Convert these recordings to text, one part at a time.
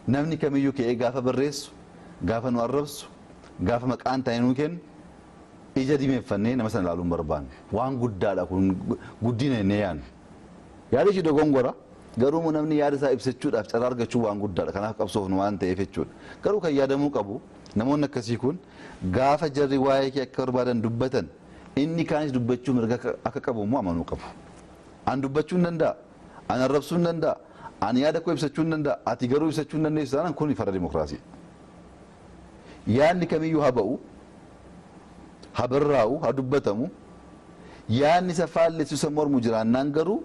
namni kamiyyuu ka'ee gaafa barreessu gaafa nu arrabsu gaafa maqaan ta'e nu kennu ija dimeeffannee nama sana ilaaluun barbaanne waan guddaadha kun guddina inni yaannu yaada ishee dogongora garuu namni yaada isaa ibsachuudhaaf carraa argachuu waan guddaadha kanaaf qabsoofnu waan ta'eef jechuudha garuu kan yaadamuu qabu namoonni akkasii kun gaafa jarri waa'ee kee akka barbaadan dubbatan inni kaanis dubbachuu mirga akka qabu immoo amanuu qabu an dubbachuu hin danda'a an arrabsuu hin danda'a an yaada koo ibsachuu hin danda'a ati garuu ibsachuu hin dandeessu taanaan kun farra dimokiraasii yaadni kamiyyuu haa ba'u haa barraa'u haa dubbatamu yaadni isa faallessu isa mormu jiraannaan garuu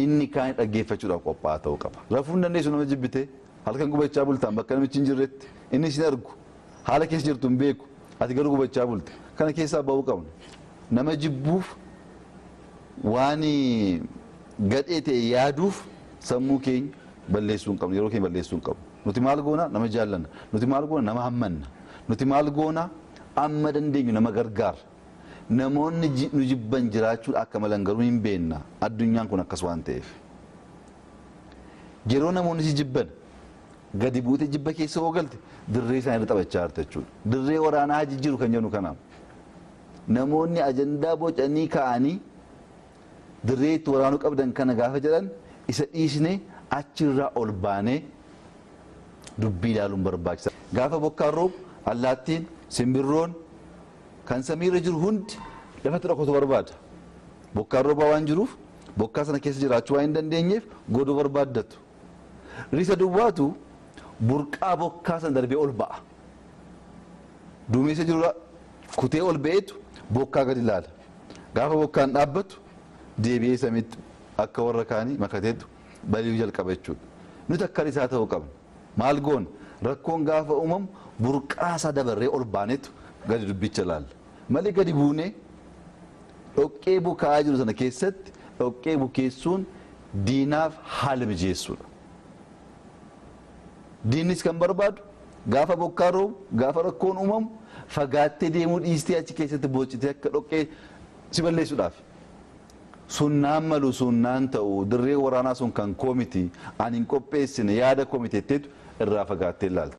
inni kaan dhaggeeffachuudhaaf qophaa'aa ta'uu qaba rafuu hin dandeessu nama jibbite halkan gubachaa bultaan bakka namichi hin jirretti inni isin argu haala keessa jirtu hin beeku ati garuu gubachaa bulte kana keessaa ba'uu qabna nama jibbuuf waan gadhee ta'e yaaduuf sammuu keenya balleessuu hin qabnu yeroo keenya balleessuu hin qabnu nuti maal goona nama jaallanna nuti maal goona nama hammanna nuti maal goona amma dandeenyu nama gargaara namoonni nu jibban jiraachuun akka malan garuu hin beenna addunyaan kun akkas waan ta'eef yeroo namoonni si jibban gadi buute jibba keessa oogalte dirree isaan irra taphachaa jirta jechuudha dirree waraanaa jijjiiru kan jennu kanaaf namoonni ajandaa bocanii ka'anii dirree itti waraanuu qabdan kana gaafa jedhan isa dhiisne achirraa ol baanee dubbii ilaaluun barbaachisa gaafa bokkaan roobu allaattiin simbirroon kan samiirra jiru hundi lafatti dhokatu barbaada bokkaan roobaa waan jiruuf bokkaa sana keessa jiraachuu waan hin dandeenyeef godoo barbaaddatu risa duwwaatu burqaa bokkaa sana darbee ol ba'a duumessa jiru kutee ol ba'eetu bokkaa gadi ilaala gaafa bokkaan dhaabbatu deebi'ee samiitti akka warra kaanii makateetu bali'uu jalqaba jechuudha nuti akka risaa ta'uu qabna maal goona rakkoon gaafa uumamu burqaa isaa dabarree ol baaneetu gadi dubbicha ilaalla malee gadi buunee dhoqqee bukaa jiru sana keessatti dhoqqee bukeessuun diinaaf haala mijeessuudha diinnis kan barbaadu gaafa bokkaa roobu gaafa rakkoon uumamu fagaattee deemuu dhiistee achi keessatti boocitee akka dhoqqee si balleessuudhaaf sunnaan malu sunnaan ta'u dirree waraanaa sun kan koomiti ani hin qopheessine yaada koomiteetteetu irraa fagaattee ilaalta.